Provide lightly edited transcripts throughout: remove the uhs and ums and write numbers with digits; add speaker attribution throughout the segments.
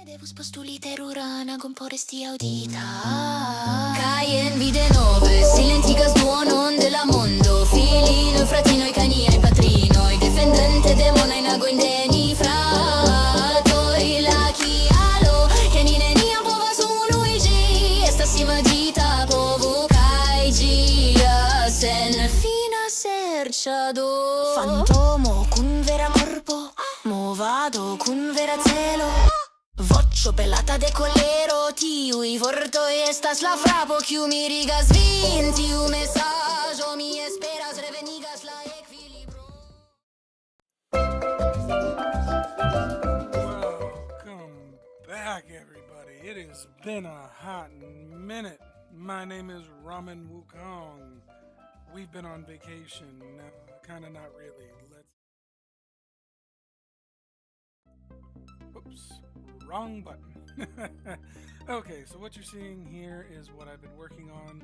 Speaker 1: Devo spostulite rurana con poresti audita. Caien vide nove, silentigas duonon della mondo. Filino, fratino, i cani ai patrino. I defendente demona in ago indeni frato. I laki alo, che nine nia pova su nuigi. Esta si magita povo kaiji. Sen fina serciado. Fantomo kun vera corpo. Movado kun vera celo. Voccio pelata de colero, tiu i vorto estas la frapo, kiu mi rigas vin, tiu mesaggio mi esperas revenigas la equilibro.
Speaker 2: Welcome back, everybody. It has been a hot minute. My name is Ramen Wukong. We've been on vacation. No, kinda not really. Oops. Wrong button. Okay, so what you're seeing here is what I've been working on.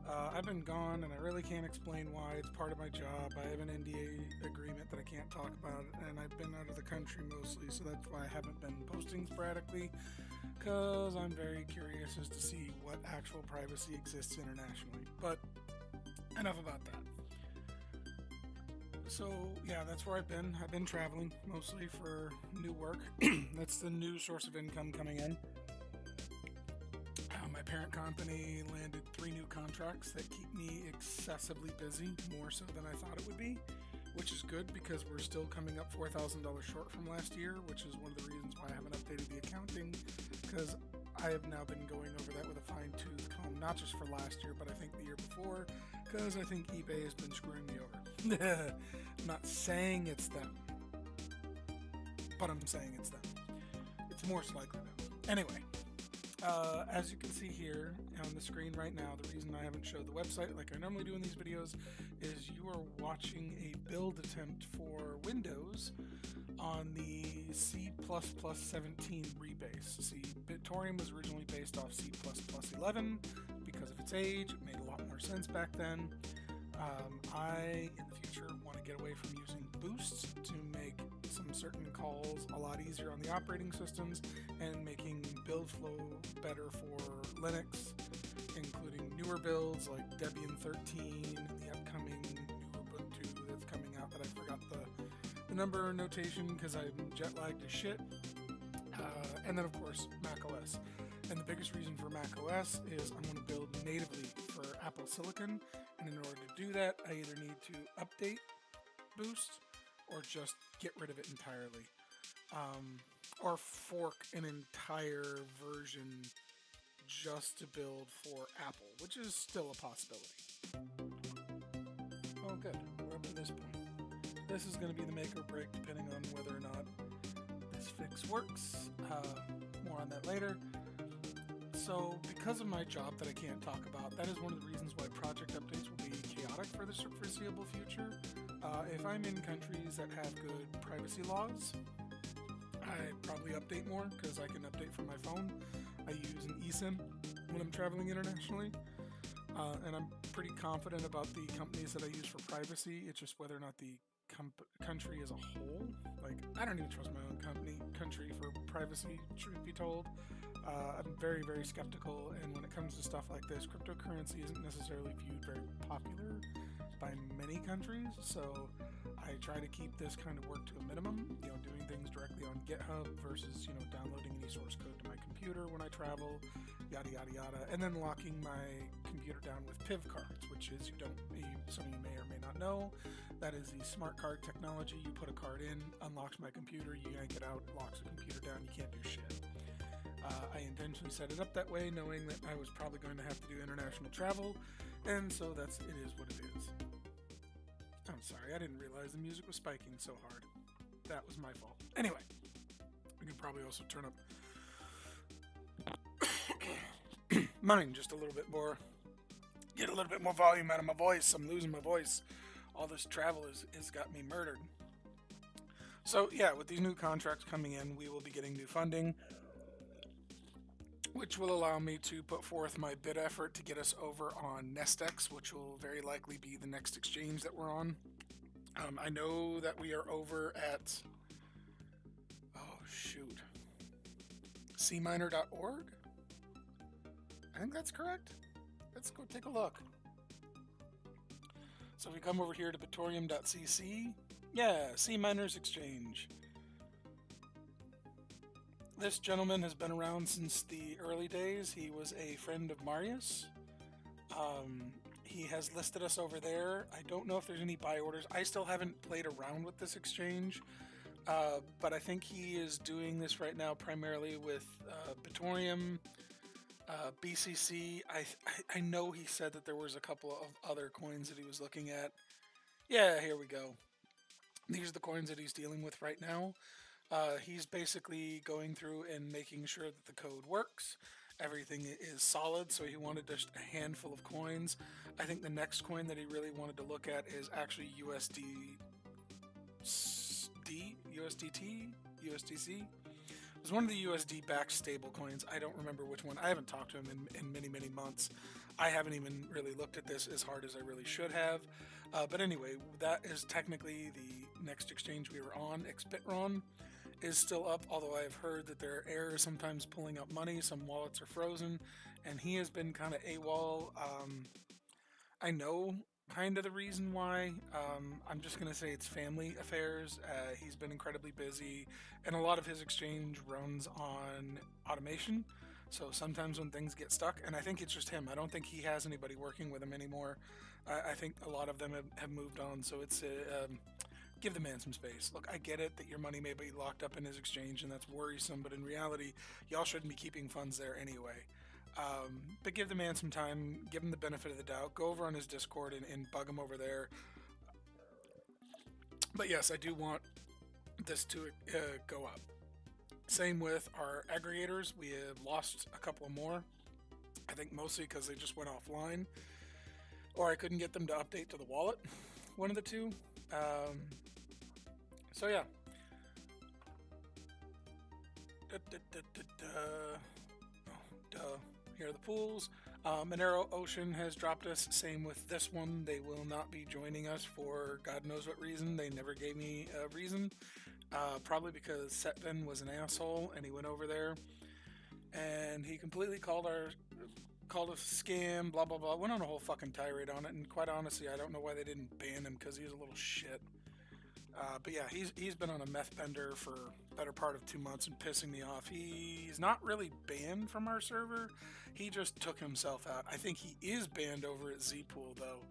Speaker 2: I've been gone and I really can't explain why. It's part of my job. I have an NDA agreement that I can't talk about, and I've been out of the country mostly, so that's why I haven't been posting sporadically, because I'm very curious as to see what actual privacy exists internationally. But enough about that. So yeah, that's where I've been. I've been traveling mostly for new work. That's the new source of income coming in. My parent company landed 3 new contracts that keep me excessively busy, more so than I thought it would be, which is good because we're still coming up $4,000 short from last year, which is one of the reasons why I haven't updated the accounting, because I have now been going over that with a fine-tooth comb, not just for last year, but I think the year before, because I think eBay has been screwing me over. I'm not saying it's them, but I'm saying it's them. It's more likely them. Anyway, as you can see here on the screen right now, the reason I haven't showed the website like I normally do in these videos is you are watching a build attempt for Windows on the C++17 rebase. See, Bitoreum was originally based off C++11. Because of its age, it made a lot more sense back then. I, in the future, want to get away from using boosts to make some certain calls a lot easier on the operating systems and making build flow better for Linux, including newer builds like Debian 13 and the upcoming new Ubuntu that's coming out that I forgot the number notation because I'm jet lagged as shit. And then, of course, macOS. And the biggest reason for macOS is I'm going to build natively for Apple Silicon, and in order to do that, I either need to update Boost or just get rid of it entirely, or fork an entire version just to build for Apple, which is still a possibility. Oh good, we're up to this point. This is going to be the make or break depending on whether or not this fix works. More on that later. So, because of my job that I can't talk about, that is one of the reasons why project updates will be chaotic for the foreseeable future. If I'm in countries that have good privacy laws, I probably update more because I can update from my phone. I use an eSIM when I'm traveling internationally, and I'm pretty confident about the companies that I use for privacy. It's just whether or not the country as a whole, like, I don't even trust my own country for privacy, truth be told. I'm very, very skeptical, and when it comes to stuff like this, cryptocurrency isn't necessarily viewed very popular by many countries, so I try to keep this kind of work to a minimum, doing things directly on GitHub versus, downloading any source code to my computer when I travel, yada, yada, yada, and then locking my computer down with PIV cards, which is, some of you may or may not know, that is the smart card technology. You put a card in, unlocks my computer, you yank it out, it locks the computer down, you can't do shit. I intentionally set it up that way, knowing that I was probably going to have to do international travel, and so it is what it is. I'm sorry, I didn't realize the music was spiking so hard. That was my fault. Anyway, we can probably also turn up mine just a little bit more, get a little bit more volume out of my voice. I'm losing my voice. All this travel has got me murdered. So yeah, with these new contracts coming in, we will be getting new funding, which will allow me to put forth my bid effort to get us over on NestX, which will very likely be the next exchange that we're on. I know that we are over at, cminer.org. I think that's correct. Let's go take a look. So we come over here to Bitoreum.cc. Yeah, C Miners Exchange. This gentleman has been around since the early days. He was a friend of Marius. He has listed us over there. I don't know if there's any buy orders. I still haven't played around with this exchange, but I think he is doing this right now primarily with Bitoreum, BCC. I know he said that there was a couple of other coins that he was looking at. Yeah, here we go. These are the coins that he's dealing with right now. He's basically going through and making sure that the code works. Everything is solid, so he wanted just a handful of coins. I think the next coin that he really wanted to look at is actually USDT, USDC. It was one of the USD-backed stable coins. I don't remember which one. I haven't talked to him in many, many months. I haven't even really looked at this as hard as I really should have. But anyway, that is technically the next exchange we were on. Xbitron is still up, although I've heard that there are errors sometimes pulling up money. Some wallets are frozen, and he has been kind of AWOL. I know kind of the reason why. I'm just going to say it's family affairs. He's been incredibly busy, and a lot of his exchange runs on automation. So sometimes when things get stuck, and I think it's just him. I don't think he has anybody working with him anymore. I think a lot of them have moved on, so it's give the man some space. Look, I get it that your money may be locked up in his exchange, and that's worrisome, but in reality, y'all shouldn't be keeping funds there anyway. But give the man some time, give him the benefit of the doubt, go over on his Discord and bug him over there. But yes, I do want this to go up. Same with our aggregators. We have lost a couple more. I think mostly because they just went offline, or I couldn't get them to update to the wallet. One of the two. So yeah. Here are the pools. Monero Ocean has dropped us. Same with this one. They will not be joining us for God knows what reason. They never gave me a reason. Probably because Setvin was an asshole and he went over there and he completely called us a scam, blah blah blah. Went on a whole fucking tirade on it, and quite honestly, I don't know why they didn't ban him, because he's a little shit. But yeah, he's been on a meth bender for better part of 2 months and pissing me off. He's not really banned from our server. He just took himself out. I think he is banned over at Zpool though,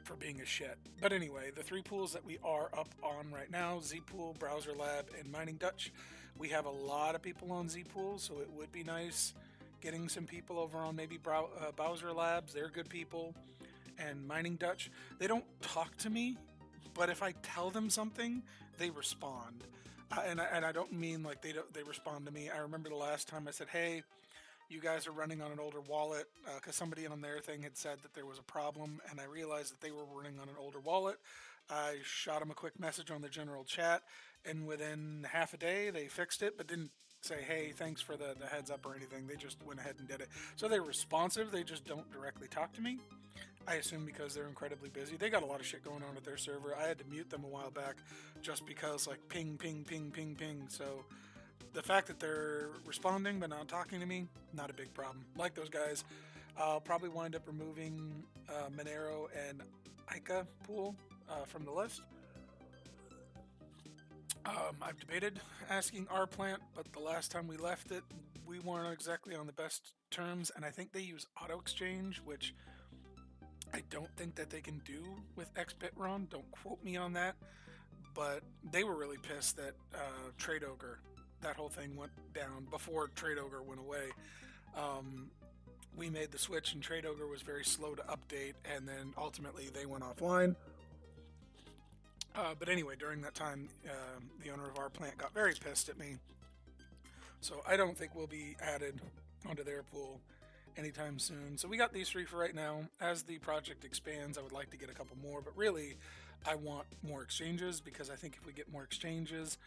Speaker 2: for being a shit. But anyway, the three pools that we are up on right now, Zpool, Browser Lab, and Mining Dutch. We have a lot of people on Zpool, so it would be nice getting some people over on maybe Browser Labs. They're good people. And Mining Dutch, they don't talk to me, but if I tell them something, they respond. And I don't mean like they respond to me. I remember the last time I said, hey, you guys are running on an older wallet, because somebody on their thing had said that there was a problem, and I realized that they were running on an older wallet. I shot them a quick message on the general chat, and within half a day they fixed it, but didn't say, hey, thanks for the heads up or anything. They just went ahead and did it. So they're responsive, they just don't directly talk to me. I assume because they're incredibly busy. They got a lot of shit going on at their server. I had to mute them a while back just because, like, ping, ping, ping, ping, ping. So the fact that they're responding but not talking to me, not a big problem. Like those guys. I'll probably wind up removing Monero and Ica pool from the list. I've debated asking our plant, but the last time we left it, we weren't exactly on the best terms, and I think they use auto exchange, which I don't think that they can do with Xbitron. Don't quote me on that, but they were really pissed that Trade Ogre, that whole thing went down before Trade Ogre went away. We made the switch, and Trade Ogre was very slow to update, and then ultimately they went offline. But anyway, during that time, the owner of our plant got very pissed at me. So I don't think we'll be added onto their pool anytime soon. So we got these three for right now. As the project expands, I would like to get a couple more. But really, I want more exchanges, because I think if we get more exchanges,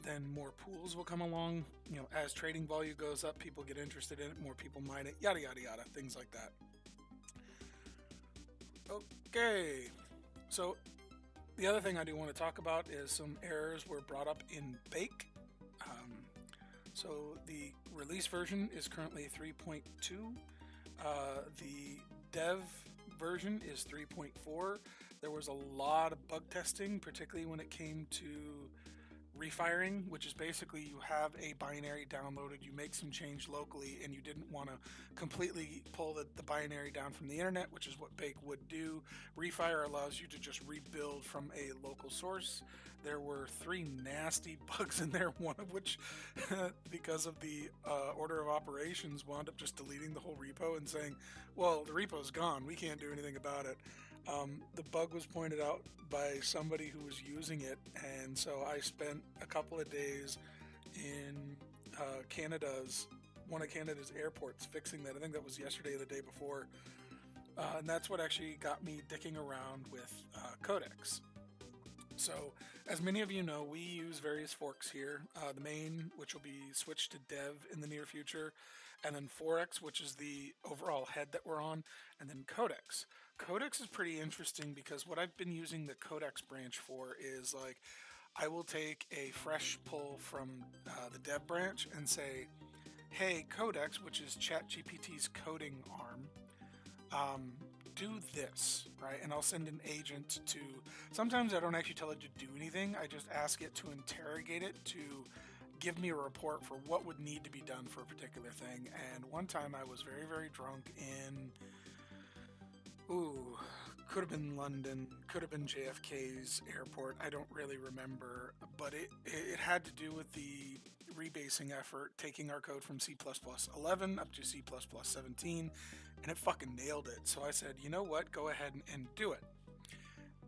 Speaker 2: then more pools will come along. You know, as trading volume goes up, people get interested in it, more people mine it, yada, yada, yada, things like that. Okay. So the other thing I do want to talk about is some errors were brought up in Bake. So the release version is currently 3.2. The dev version is 3.4. There was a lot of bug testing, particularly when it came to refiring, which is basically you have a binary downloaded, you make some change locally, and you didn't want to completely pull the binary down from the internet, which is what Bake would do. Refire allows you to just rebuild from a local source. There were 3 nasty bugs in there, one of which, because of the order of operations, wound up just deleting the whole repo and saying, well, the repo's gone, we can't do anything about it. The bug was pointed out by somebody who was using it, and so I spent a couple of days in one of Canada's airports fixing that. I think that was yesterday or the day before, and that's what actually got me dicking around with codecs. So, as many of you know, we use various forks here. The main, which will be switched to dev in the near future, and then 4x, which is the overall head that we're on, and then codecs. Codecs is pretty interesting because what I've been using the codecs branch for is like, I will take a fresh pull from the dev branch and say, hey, codecs, which is ChatGPT's coding arm, do this, right? And I'll send an agent to, sometimes I don't actually tell it to do anything. I just ask it to interrogate it to give me a report for what would need to be done for a particular thing. And one time I was very, very drunk in, could have been London, could have been JFK's airport. I don't really remember, but it had to do with the rebasing effort, taking our code from C++11 up to C++17, and it fucking nailed it. So I said, you know what, go ahead and do it.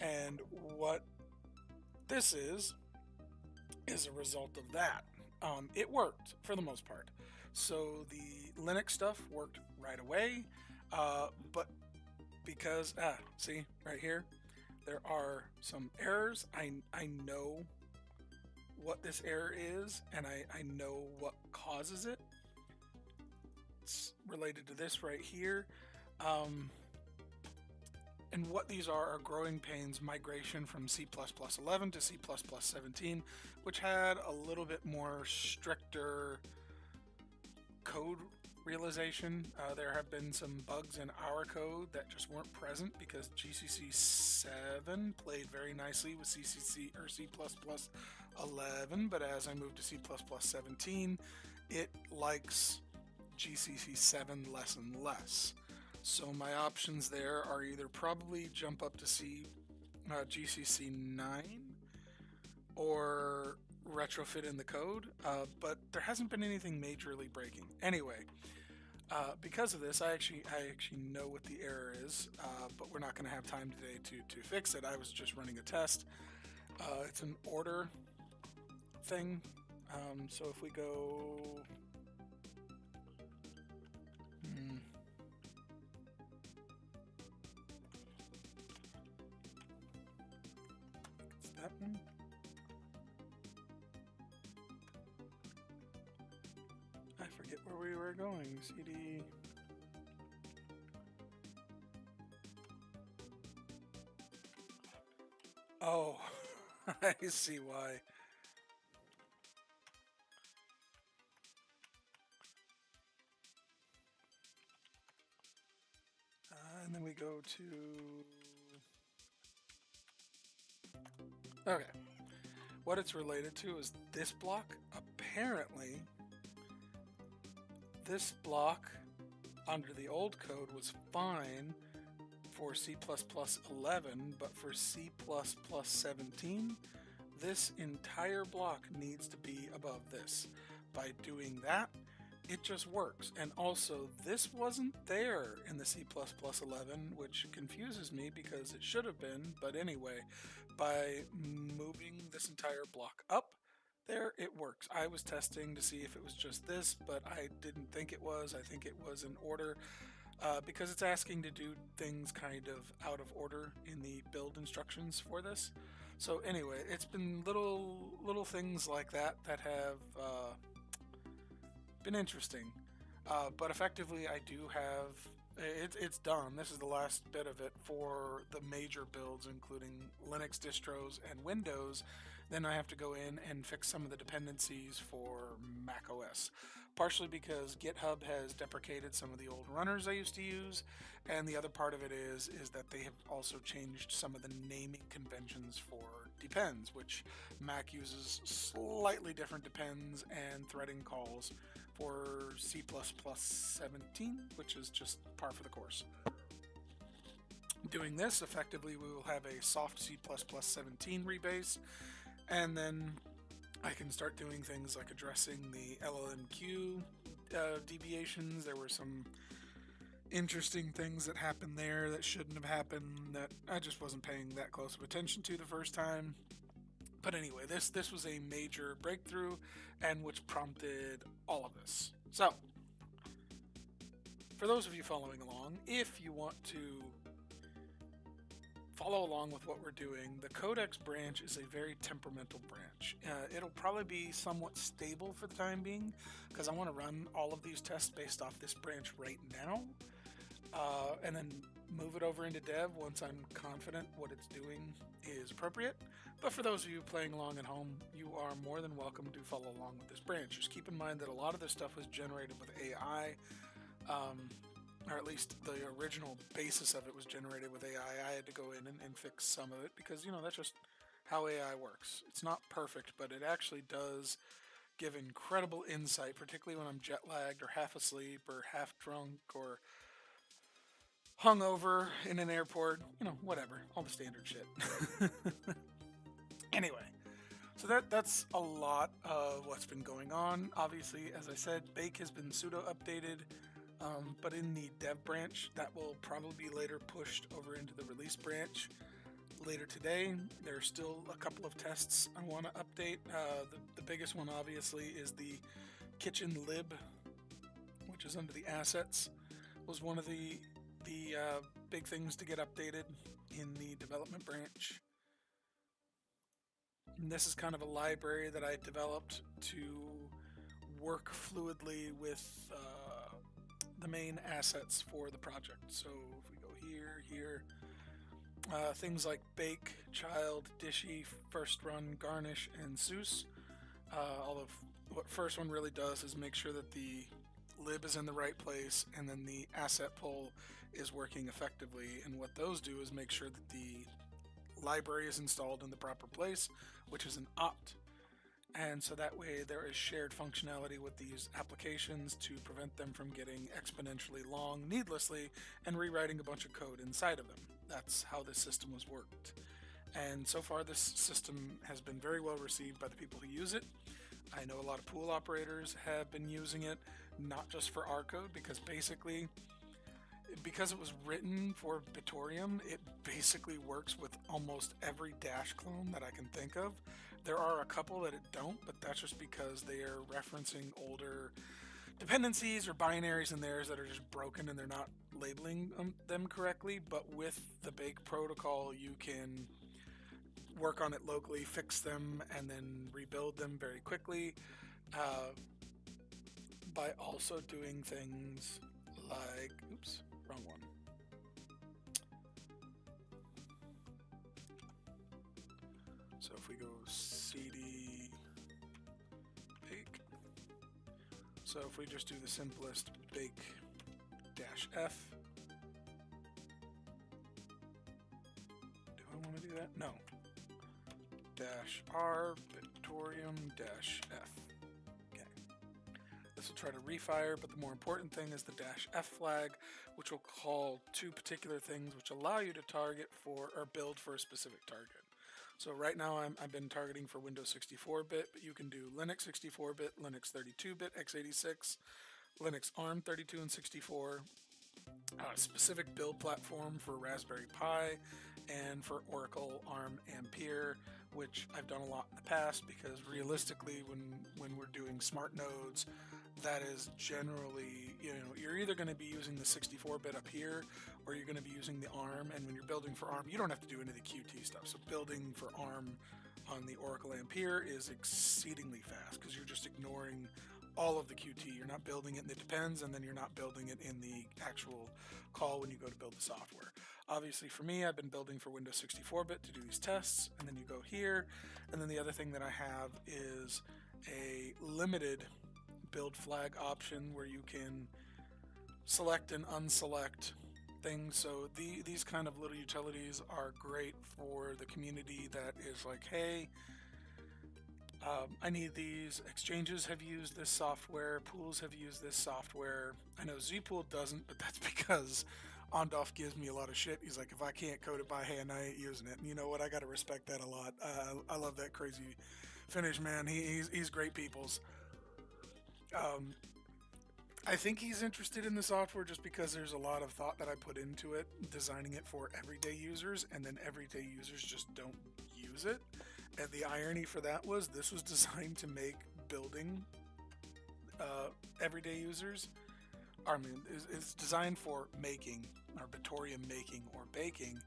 Speaker 2: And what this is a result of that. It worked for the most part. So the Linux stuff worked right away, but because, see right here, there are some errors. I know what this error is, and I know what causes it. It's related to this right here. And what these are growing pains migration from C++11 to C++17, which had a little bit more stricter code realization. There have been some bugs in our code that just weren't present because GCC 7 played very nicely with CCC or C++11, but as I moved to C++17, it likes GCC 7 less and less. So my options there are either probably jump up to GCC 9 or retrofit in the code, but there hasn't been anything majorly breaking. Anyway, because of this, I actually know what the error is, but we're not going to have time today to fix it. I was just running a test. It's an order thing. So if we go... It's that one. I forget where we were going. CD. Oh, I see why. And then we go to... Okay. What it's related to is this block. Apparently, this block under the old code was fine for C++11, but for C++17, this entire block needs to be above this. By doing that, it just works. And also, this wasn't there in the C++11, which confuses me because it should have been. But anyway, by moving this entire block up, there it works. I was testing to see if it was just this, but I didn't think it was. I think it was in order because it's asking to do things kind of out of order in the build instructions for this. So anyway, it's been little things like that that have been interesting. But effectively, I do have it's done. This is the last bit of it for the major builds, including Linux distros and Windows. then I have to go in and fix some of the dependencies for Mac OS. Partially because GitHub has deprecated some of the old runners I used to use, and the other part of it is that they have also changed some of the naming conventions for depends, which Mac uses slightly different depends and threading calls for C++ 17, which is just par for the course. Doing this, effectively we will have a soft C++ 17 rebase, and then I can start doing things like addressing the LLMQ deviations. There were some interesting things that happened there that shouldn't have happened, that I just wasn't paying that close of attention to the first time. But anyway, this was a major breakthrough, and which prompted all of this. So, for those of you following along, if you want to follow along with what we're doing, the Codex branch is a very temperamental branch. It'll probably be somewhat stable for the time being, because I want to run all of these tests based off this branch right now, and then move it over into dev once I'm confident what it's doing is appropriate. But for those of you playing along at home, you are more than welcome to follow along with this branch. Just keep in mind that a lot of this stuff was generated with AI, or at least the original basis of it was generated with AI. I had to go in and fix some of it because, that's just how AI works. It's not perfect, but it actually does give incredible insight, particularly when I'm jet lagged or half asleep or half drunk or hungover in an airport, whatever, all the standard shit. Anyway, so that's a lot of what's been going on. Obviously, as I said, Bake has been pseudo updated, but in the dev branch, that will probably be later pushed over into the release branch later today. There's still a couple of tests I want to update. The biggest one, obviously, is the kitchen lib, which is under the assets, was one of the big things to get updated in the development branch. And this is kind of a library that I developed to work fluidly with the main assets for the project. So if we go here, things like bake, child, dishy, first run, garnish, and Seuss. All of what first one really does is make sure that the lib is in the right place, and then the asset pull is working effectively. And what those do is make sure that the library is installed in the proper place, which is an opt. And so that way there is shared functionality with these applications to prevent them from getting exponentially long needlessly and rewriting a bunch of code inside of them. That's how this system was worked. And so far this system has been very well received by the people who use it. I know a lot of pool operators have been using it, not just for our code, because it was written for Bitoreum, it basically works with almost every Dash clone that I can think of. There are a couple that it don't, but that's just because they are referencing older dependencies or binaries in theirs that are just broken and they're not labeling them correctly. But with the Bake protocol, you can work on it locally, fix them, and then rebuild them very quickly by also doing things like, oops, wrong one. So if we go cd bake, so if we just do the simplest bake -f, do I want to do that? No. -r Bitoreum-f. Okay. This will try to refire, but the more important thing is the -f flag, which will call two particular things which allow you to target for or build for a specific target. So right now I've been targeting for Windows 64-bit, but you can do Linux 64-bit, Linux 32-bit, x86, Linux ARM 32 and 64, a specific build platform for Raspberry Pi, and for Oracle ARM Ampere, which I've done a lot in the past because realistically when we're doing smart nodes, that is generally, you're either going to be using the 64-bit up here or you're going to be using the ARM, and when you're building for ARM, you don't have to do any of the Qt stuff. So building for ARM on the Oracle Ampere is exceedingly fast because you're just ignoring all of the QT. You're not building it in the depends, and then you're not building it in the actual call when you go to build the software. Obviously, for me, I've been building for Windows 64-bit to do these tests, and then you go here, and then the other thing that I have is a limited build flag option where you can select and unselect things. So these kind of little utilities are great for the community that is like, hey, I need these. Exchanges have used this software. Pools have used this software. I know Zpool doesn't, but that's because Ondoff gives me a lot of shit. He's like, if I can't code it by hand, I ain't using it. And you know what? I got to respect that a lot. I love that crazy Finnish man. He's great peoples. I think he's interested in the software just because there's a lot of thought that I put into it, designing it for everyday users, and then everyday users just don't use it. And the irony for that was this was designed to make building everyday users. It's designed for making, or Bitoreum making, or baking.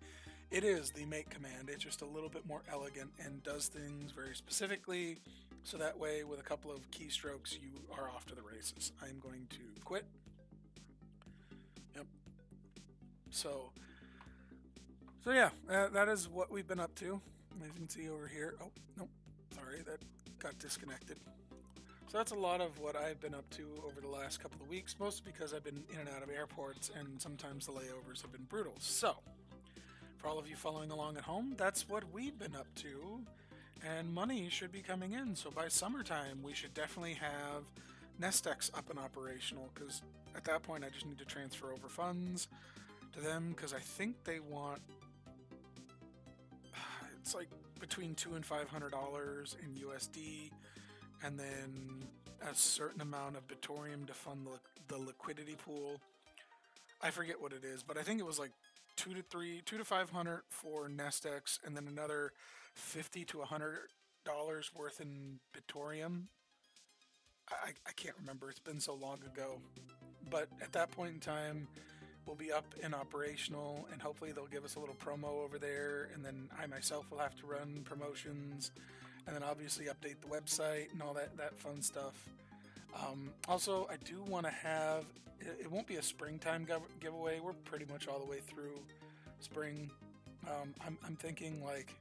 Speaker 2: It is the make command. It's just a little bit more elegant and does things very specifically. So that way, with a couple of keystrokes, you are off to the races. I'm going to quit. Yep. So yeah, that is what we've been up to. As you can see over here. Oh, no, sorry, that got disconnected. So that's a lot of what I've been up to over the last couple of weeks, mostly because I've been in and out of airports, and sometimes the layovers have been brutal. So, for all of you following along at home, that's what we've been up to, and money should be coming in. So by summertime, we should definitely have Nestex up and operational, because at that point, I just need to transfer over funds to them, because I think they want, it's like between $200 and $500 in USD, and then a certain amount of Bitoreum to fund the liquidity pool. I forget what it is, but I think it was like $200 to $500 for Nestex, and then another $50 to $100 worth in Bitoreum. I can't remember. It's been so long ago. But at that point in time, we'll be up and operational, and hopefully they'll give us a little promo over there, and then I myself will have to run promotions, and then obviously update the website and all that fun stuff. Also, I do want to have, it won't be a springtime giveaway. We're pretty much all the way through spring. I'm thinking like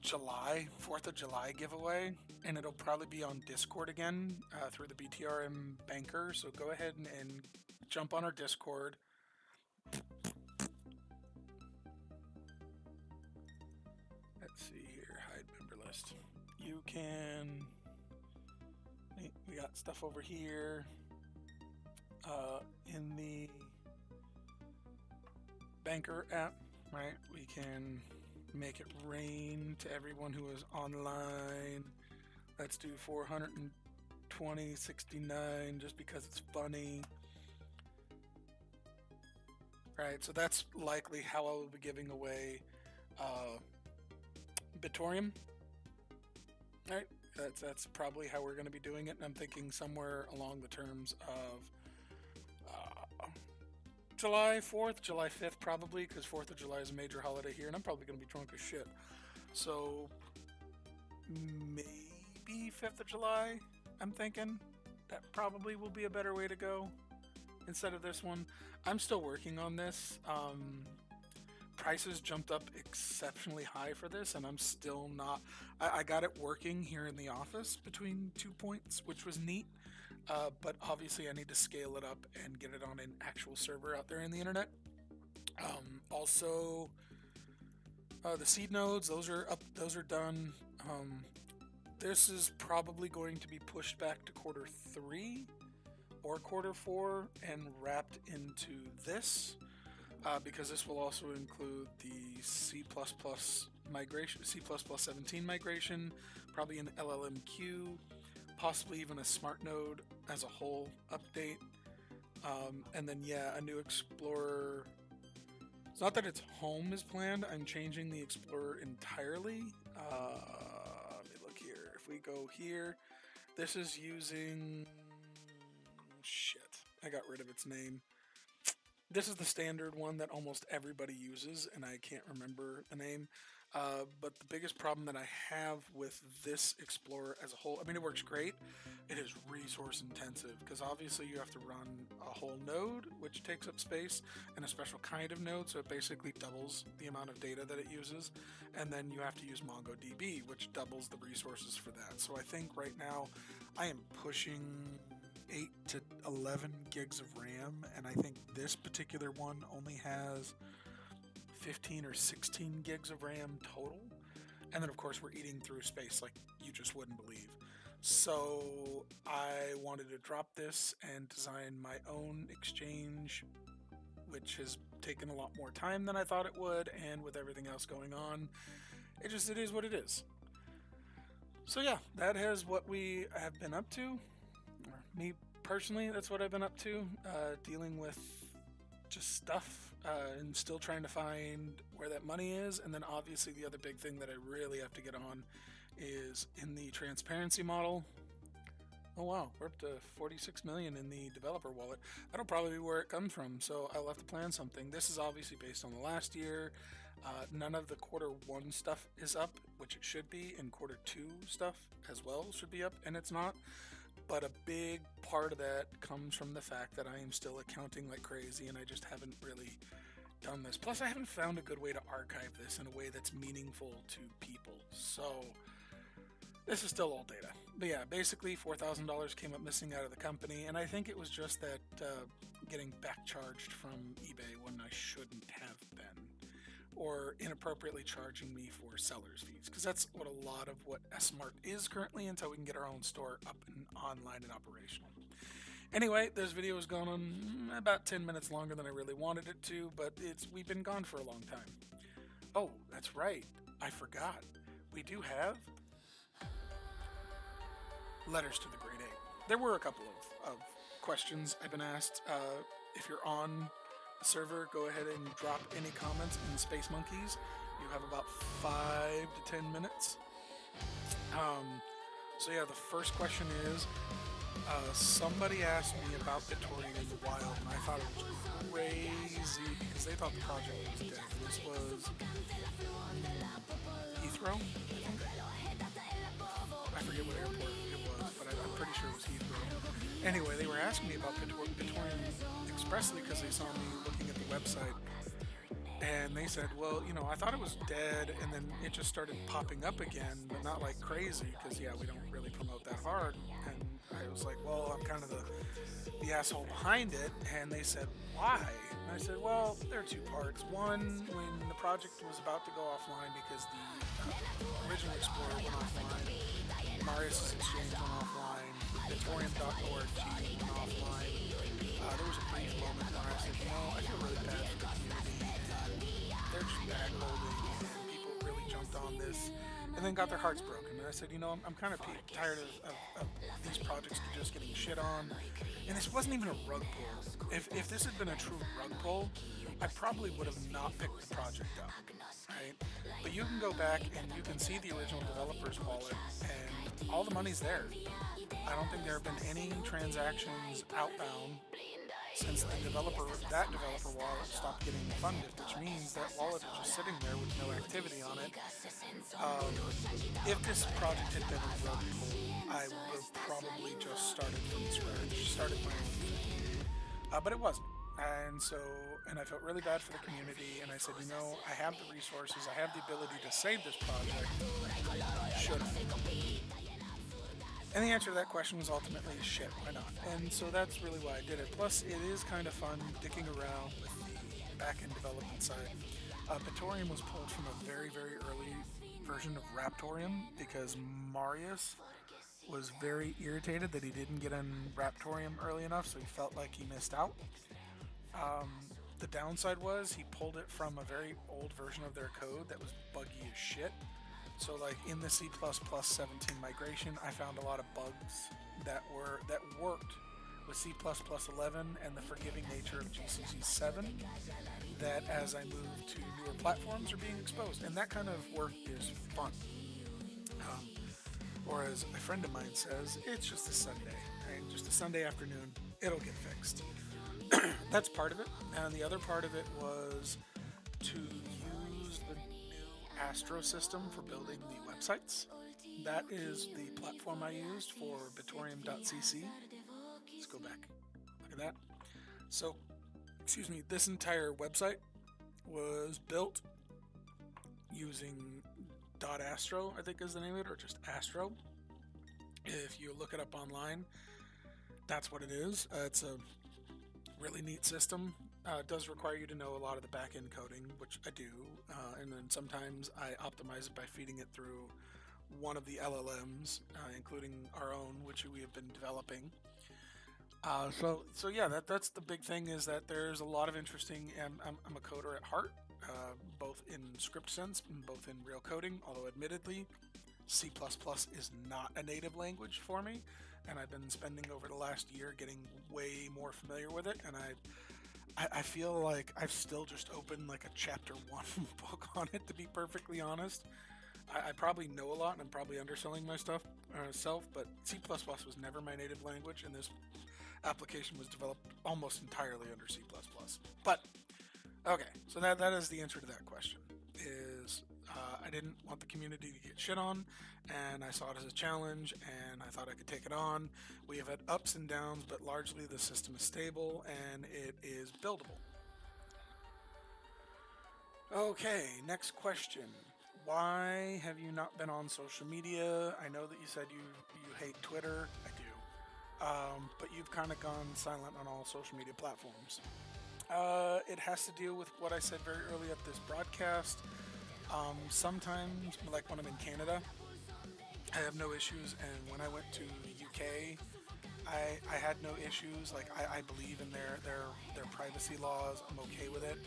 Speaker 2: July, 4th of July giveaway, and it'll probably be on Discord again through the BTRM banker. So go ahead and jump on our Discord. Let's see here, hide member list. You can, we got stuff over here in the banker app, right? We can make it rain to everyone who is online. Let's do 420.69 just because it's funny. Right, so that's likely how I will be giving away Bitoreum. Right, that's probably how we're going to be doing it, and I'm thinking somewhere along the terms of July 4th, July 5th probably, because 4th of July is a major holiday here, and I'm probably going to be drunk as shit. So maybe 5th of July, I'm thinking. That probably will be a better way to go instead of this one. I'm still working on this. Prices jumped up exceptionally high for this, and I'm still not. I got it working here in the office between 2 points, which was neat. But obviously, I need to scale it up and get it on an actual server out there in the internet. Also, the seed nodes, those are up, those are done. This is probably going to be pushed back to quarter 3 or quarter 4 and wrapped into this, because this will also include the C++ migration, C++17 migration, probably an LLMQ, possibly even a smart node as a whole update, and then yeah, a new Explorer. It's not that its home is planned. I'm changing the Explorer entirely. Let me look here. If we go here, this is using, shit, I got rid of its name. This is the standard one that almost everybody uses, and I can't remember the name. But the biggest problem that I have with this Explorer as a whole, I mean, it works great. It is resource intensive because obviously you have to run a whole node, which takes up space, and a special kind of node, so it basically doubles the amount of data that it uses. And then you have to use MongoDB, which doubles the resources for that. So I think right now I am pushing 8 to 11 gigs of RAM, and I think this particular one only has 15 or 16 gigs of RAM total. And then, of course, we're eating through space like you just wouldn't believe. So I wanted to drop this and design my own exchange, which has taken a lot more time than I thought it would, and with everything else going on, it is what it is. So yeah, that is what we have been up to. Me personally, that's what I've been up to, dealing with just stuff and still trying to find where that money is. And then obviously the other big thing that I really have to get on is in the transparency model. Oh wow, we're up to 46 million in the developer wallet. That'll probably be where it comes from, so I'll have to plan something. This is obviously based on the last year. None of the quarter 1 stuff is up, which it should be, and quarter 2 stuff as well should be up, and it's not. But a big part of that comes from the fact that I am still accounting like crazy, and I just haven't really done this. Plus, I haven't found a good way to archive this in a way that's meaningful to people. So this is still old data. But yeah, basically $4,000 came up missing out of the company, and I think it was just that getting back charged from eBay when I shouldn't have been, or inappropriately charging me for seller's fees, because that's what a lot of what S-Mart is currently until we can get our own store up and online and operational. Anyway, this video has gone on about 10 minutes longer than I really wanted it to, but we've been gone for a long time. Oh, that's right, I forgot. We do have letters to the grade 8. There were a couple of questions I've been asked. If you're on the server, go ahead and drop any comments in Space Monkeys. You have about 5 to 10 minutes. So yeah, the first question is, somebody asked me about Bitoreum in the wild, and I thought it was crazy because they thought the project was dead. This was Heathrow, I think. I forget what airport it was, but I'm pretty sure it was Heathrow. Anyway, they were asking me about Bitoreum expressly because they saw me looking at the website, and they said, well, you know, I thought it was dead, and then it just started popping up again, but not like crazy, because yeah, we don't really promote that hard. And I was like, well, I'm kind of the asshole behind it. And they said, why? And I said, well, there are 2 parts. One, when the project was about to go offline because the original Explorer went offline, Marius's exchange went offline, Bitoreum.org went offline. There was a brief moment where I said, you know, I feel really bad for the community, and they're just bag holding, and people really jumped on this and then got their hearts broken. And I said, you know, I'm kind of tired of these projects just getting shit on. And this wasn't even a rug pull. If this had been a true rug pull, I probably would have not picked the project up, right? But you can go back and you can see the original developer's wallet, and all the money's there. I don't think there have been any transactions outbound since that developer wallet stopped getting funded, which means that wallet is just sitting there with no activity on it. If this project had been a rug pull, I would have probably just started from scratch, started my own thing. But it wasn't. And I felt really bad for the community, and I said, you know, I have the resources, I have the ability to save this project, should I? And the answer to that question was ultimately, shit, why not? And so that's really why I did it. Plus, it is kind of fun dicking around with the back-end development side. Bitoreum was pulled from a very, very early version of Raptorium because Marius was very irritated that he didn't get in Raptorium early enough, so he felt like he missed out. The downside was he pulled it from a very old version of their code that was buggy as shit. So like in the C++ 17 migration, I found a lot of bugs that worked with C++ 11 and the forgiving nature of GCC 7 that as I moved to newer platforms are being exposed. And that kind of work is fun. Or as a friend of mine says, it's just a Sunday, right? Just a Sunday afternoon, it'll get fixed. That's part of it. And the other part of it was to use the new Astro system for building the websites. That is the platform I used for Bitoreum.cc. Let's go back. Look at that. So, excuse me, this entire website was built using .astro, I think is the name of it, or just Astro. If you look it up online, that's what it is. It's a really neat system. It does require you to know a lot of the back-end coding, which I do, and then sometimes I optimize it by feeding it through one of the LLMs, including our own, which we have been developing. So yeah, that's the big thing, is that there's a lot of interesting, and I'm a coder at heart, both in script sense and both in real coding, although admittedly C++ is not a native language for me, and I've been spending over the last year getting way more familiar with it, and I feel like I've still just opened like a chapter 1 book on it, to be perfectly honest. I probably know a lot, and I'm probably underselling my self, but C++ was never my native language, and this application was developed almost entirely under C++. But okay, so that is the answer to that question. Is I didn't want the community to get shit on, and I saw it as a challenge, and I thought I could take it on. We have had ups and downs, but largely the system is stable and it is buildable. Okay, next question. Why have you not been on social media? I know that you said you hate Twitter. I do. But you've kind of gone silent on all social media platforms. It has to deal with what I said very early at this broadcast. Sometimes, like when I'm in Canada, I have no issues, and when I went to the UK, I had no issues. Like I believe in their privacy laws. I'm okay with it.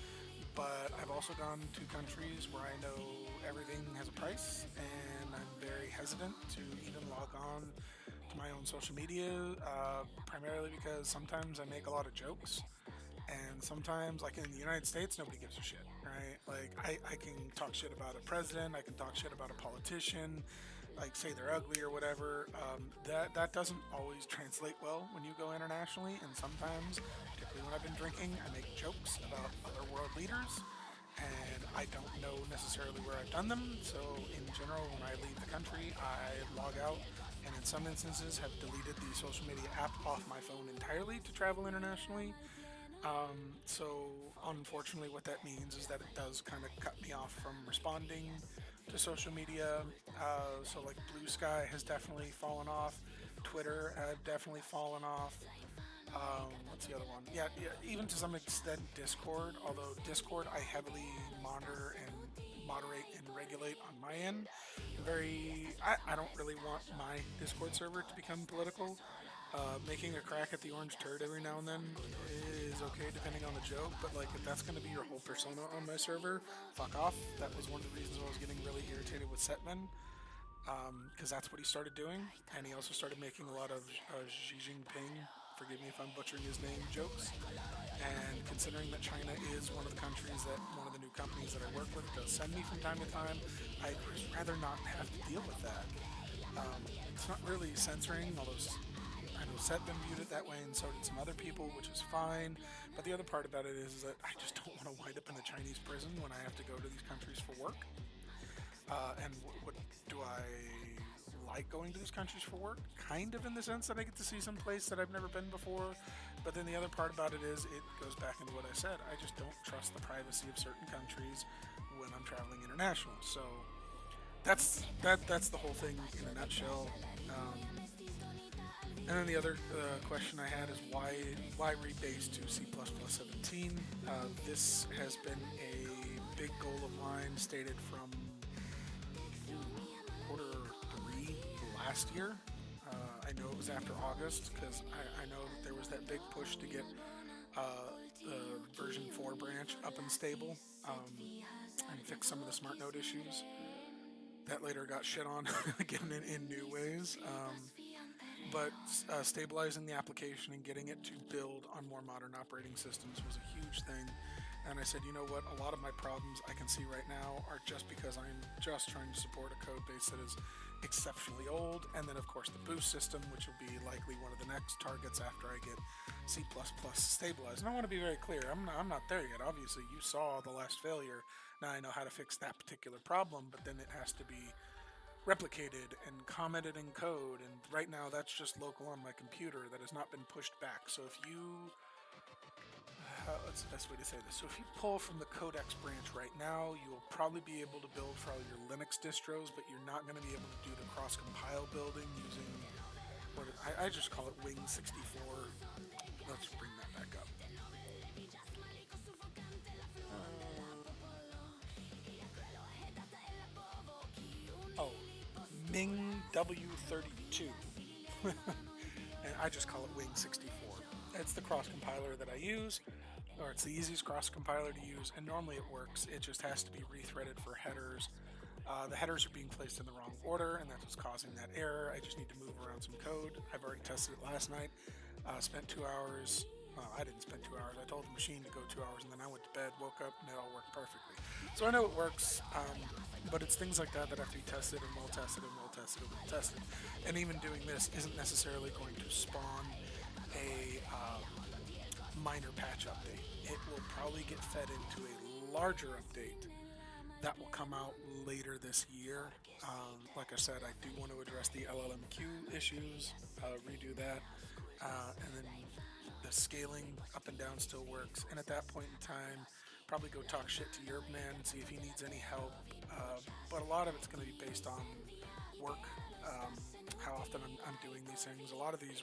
Speaker 2: But I've also gone to countries where I know everything has a price, and I'm very hesitant to even log on to my own social media, primarily because sometimes I make a lot of jokes, and sometimes, like in the United States, nobody gives a shit, right? Like I can talk shit about a president, I can talk shit about a politician, like say they're ugly or whatever. That doesn't always translate well when you go internationally, and sometimes, particularly when I've been drinking, I make jokes about other world leaders, and I don't know necessarily where I've done them. So in general, when I leave the country, I log out, and in some instances have deleted the social media app off my phone entirely to travel internationally. So unfortunately what that means is that it does kind of cut me off from responding to social media. So like Blue Sky has definitely fallen off. Twitter have definitely fallen off. What's the other one? Yeah, even to some extent Discord, although Discord I heavily monitor and moderate and regulate on my end. I don't really want my Discord server to become political. Making a crack at the orange turd every now and then is okay depending on the joke, but like if that's going to be your whole persona on my server, fuck off. That was one of the reasons I was getting really irritated with Setman, because that's what he started doing, and he also started making a lot of Xi Jinping, forgive me if I'm butchering his name, jokes. And considering that China is one of the countries that one of the new companies that I work with does send me from time to time, I'd rather not have to deal with that. It's not really censoring, although I know Setman viewed it that way, and so did some other people, which is fine. But the other part about it is that I just don't want to wind up in a Chinese prison when I have to go to these countries for work. And what do I like going to these countries for work? Kind of, in the sense that I get to see some place that I've never been before. But then the other part about it is it goes back into what I said. I just don't trust the privacy of certain countries when I'm traveling international. So that's the whole thing in a nutshell. And then the other question I had is why rebase to C++ 17? This has been a big goal of mine, stated from Q3 last year. I know it was after August, because I know that there was that big push to get the version 4 branch up and stable, and fix some of the smart node issues. That later got shit on, again in new ways. But stabilizing the application and getting it to build on more modern operating systems was a huge thing. And I said, you know what, a lot of my problems I can see right now are just because I'm just trying to support a code base that is exceptionally old, and then of course the boost system, which will be likely one of the next targets after I get C++ stabilized. And I want to be very clear, I'm not there yet. Obviously, you saw the last failure. Now I know how to fix that particular problem, but then it has to be replicated and commented in code, and right now that's just local on my computer that has not been pushed back. So if you what's the best way to say this? So if you pull from the codex branch right now, you'll probably be able to build for all your Linux distros, but you're not going to be able to do the cross-compile building using what I just call it Wing64. Let's bring that back up. Oh, Ming W32. And I just call it Wing64. It's the cross compiler that I use, or it's the easiest cross compiler to use, and normally it works. It just has to be rethreaded for headers. The headers are being placed in the wrong order, and that's what's causing that error. I just need to move around some code. I've already tested it last night. Spent 2 hours. Well, I didn't spend 2 hours. I told the machine to go 2 hours, and then I went to bed, woke up, and it all worked perfectly. So I know it works, but it's things like that that have to be tested and well tested and well tested and well tested. And even doing this isn't necessarily going to spawn a minor patch update. It will probably get fed into a larger update that will come out later this year. Like I said, I do want to address the LLMQ issues, redo that, and then the scaling up and down still works. And at that point in time, probably go talk shit to your man and see if he needs any help. But a lot of it's going to be based on work, how often I'm doing these things. A lot of these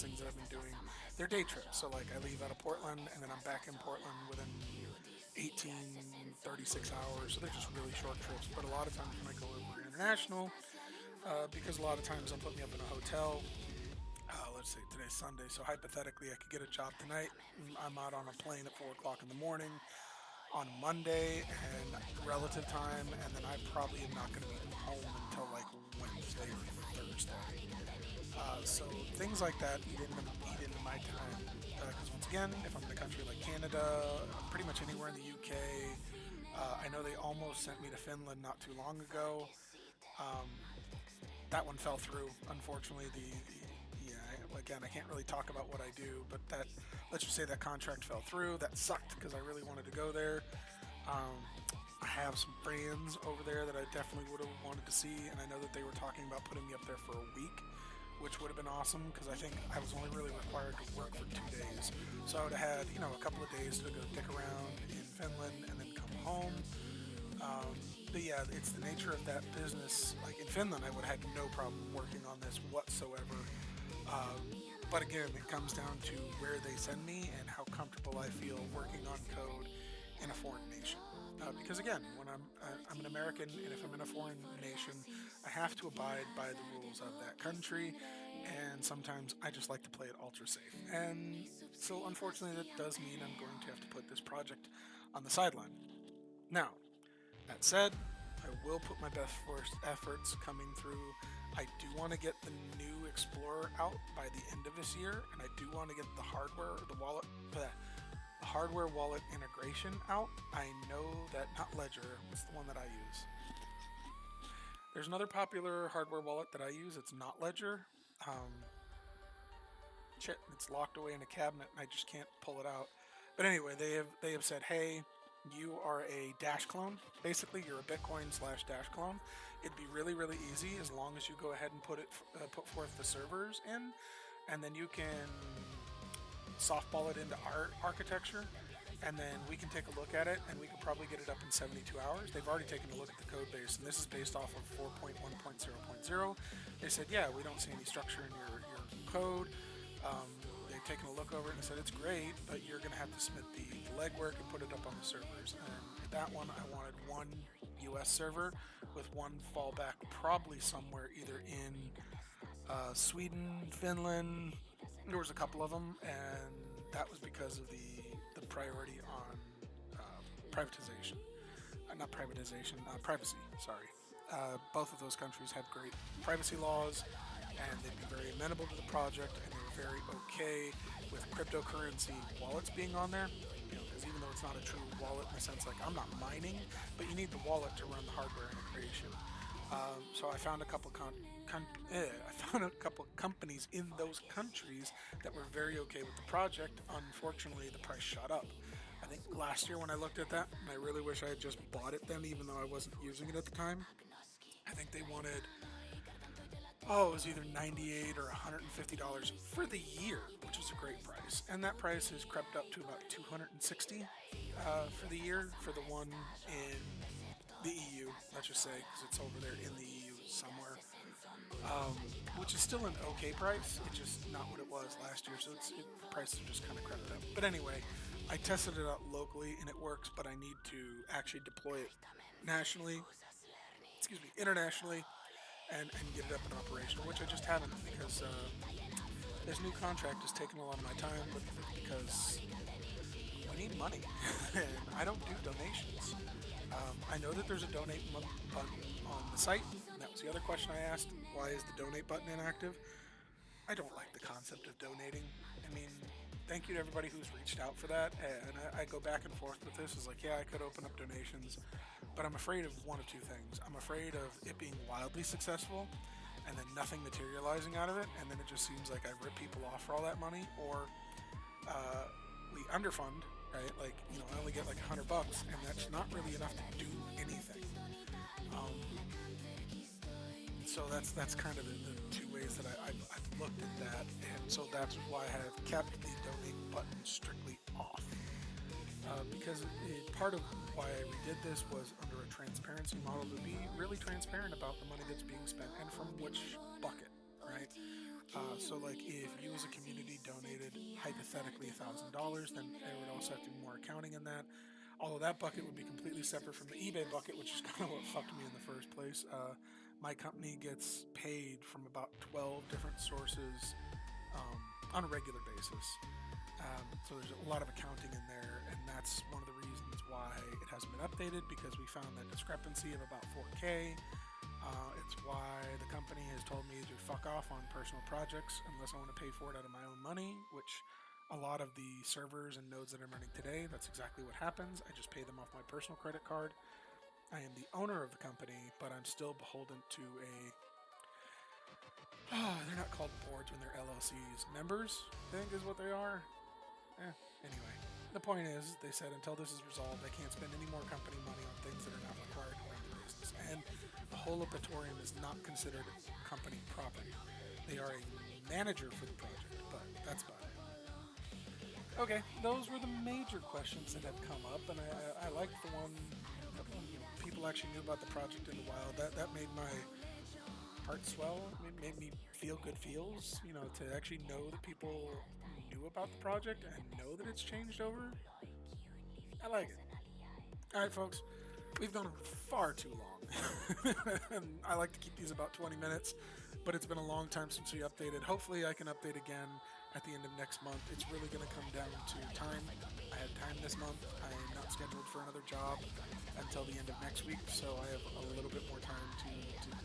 Speaker 2: things that I've been doing, they're day trips. So like I leave out of Portland and then I'm back in Portland within 18, 36 hours. So they're just really short trips. But a lot of times when I go over international, because a lot of times they'll put me up in a hotel. Let's say today's Sunday, so hypothetically I could get a job tonight. I'm out on a plane at 4 o'clock in the morning on Monday and relative time, and then I probably am not going to be home until like Wednesday or Thursday. So things like that eat into my time, because once again, if I'm in a country like Canada, pretty much anywhere in the UK, I know they almost sent me to Finland not too long ago. That one fell through, unfortunately. Again, I can't really talk about what I do, but that, let's just say that contract fell through. That sucked because I really wanted to go there. I have some friends over there that I definitely would have wanted to see, and I know that they were talking about putting me up there for a week, which would have been awesome because I think I was only really required to work for 2 days. So I would have had, a couple of days to go dick around in Finland and then come home. But yeah, it's the nature of that business. Like in Finland, I would have had no problem working on this whatsoever. But again, it comes down to where they send me and how comfortable I feel working on code in a foreign nation. Because again, when I'm an American, and if I'm in a foreign nation, I have to abide by the rules of that country, and sometimes I just like to play it ultra safe. And so unfortunately that does mean I'm going to have to put this project on the sideline. Now, that said, I will put my best first efforts coming through. I do want to get the new Explorer out by the end of this year, and I do want to get the hardware wallet integration out. I know that, not Ledger, what's the one that I use? There's another popular hardware wallet that I use. It's not Ledger. It's locked away in a cabinet, and I just can't pull it out. But anyway, they have said, hey, you are a Dash clone. Basically, you're a Bitcoin/Dash clone. It'd be really, really easy as long as you go ahead and put forth the servers in, and then you can softball it into our architecture, and then we can take a look at it, and we can probably get it up in 72 hours. They've already taken a look at the code base, and this is based off of 4.1.0.0. They said, yeah, we don't see any structure in your code. They've taken a look over it and said it's great, but you're going to have to submit the legwork and put it up on the servers. And that one, I wanted one US server with one fallback, probably somewhere either in Sweden, Finland. There was a couple of them, and that was because of the priority on privatization. Not privatization, privacy, sorry. Both of those countries have great privacy laws, and they'd be very amenable to the project, and they were very okay with cryptocurrency wallets being on there. Because even though it's not a true wallet in the sense like I'm not mining, but you need the wallet to run the hardware integration. So I found a couple I found a couple companies in those countries that were very okay with the project. Unfortunately, the price shot up. I think last year when I looked at that, and I really wish I had just bought it then, even though I wasn't using it at the time. I think they wanted, oh, it was either 98 or $150 for the year, which is a great price. And that price has crept up to about 260 for the year for the one in the EU, let's just say, because it's over there in the EU somewhere, which is still an okay price. It's just not what it was last year, so prices have just kind of crept up. But anyway, I tested it out locally and it works, but I need to actually deploy it nationally, internationally, and get it up and operational, which I just haven't because this new contract is taking a lot of my time, but because we need money and I don't do donations. I know that there's a donate button on the site, and that was the other question I asked. Why is the donate button inactive? I don't like the concept of donating. I mean, thank you to everybody who's reached out for that, and I go back and forth with this. It's like, yeah, I could open up donations, but I'm afraid of one of two things. I'm afraid of it being wildly successful, and then nothing materializing out of it, and then it just seems like I rip people off for all that money, or we underfund, right? Like, I only get like $100, and that's not really enough to do anything. So that's kind of the two ways that I've looked at that, and so that's why I have kept the donate button strictly off. Because part of why I redid this was under a transparency model to be really transparent about the money that's being spent and from which bucket, right? So like if you as a community donated hypothetically $1,000, then there would also have to be more accounting in that. Although that bucket would be completely separate from the eBay bucket, which is kind of what fucked me in the first place. My company gets paid from about 12 different sources on a regular basis. So there's a lot of accounting in there, and that's one of the reasons why it hasn't been updated, because we found that discrepancy of about 4K. It's why the company has told me to fuck off on personal projects unless I want to pay for it out of my own money, which a lot of the servers and nodes that I'm running today, that's exactly what happens. I just pay them off my personal credit card. I am the owner of the company, but I'm still beholden to they're not called boards when they're LLCs. Members, I think is what they are. Anyway, the point is, they said until this is resolved, I can't spend any more company money on things that are not required to run the business. And the whole of Bitoreum is not considered company property. They are a manager for the project, but that's about it. Okay, those were the major questions that have come up, and I liked the one that people actually knew about the project in the wild. That made my heart swell. It made me feel good feels, to actually know that people knew about the project and know that it's changed over. I like it. Alright folks, we've gone far too long. And I like to keep these about 20 minutes, but it's been a long time since we updated. Hopefully I can update again at the end of next month. It's really going to come down to time. I had time this month. I am not scheduled for another job until the end of next week, so I have a little bit more time to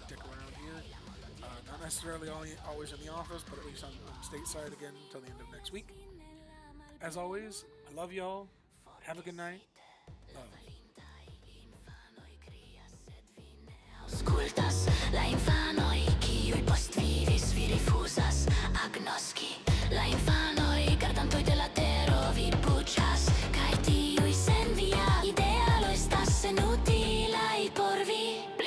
Speaker 2: dick around here. Not necessarily always in the office, but at least I'm stateside again until the end of next week. As always, I love y'all. Have a good night. Love.
Speaker 1: Ascoltas la infano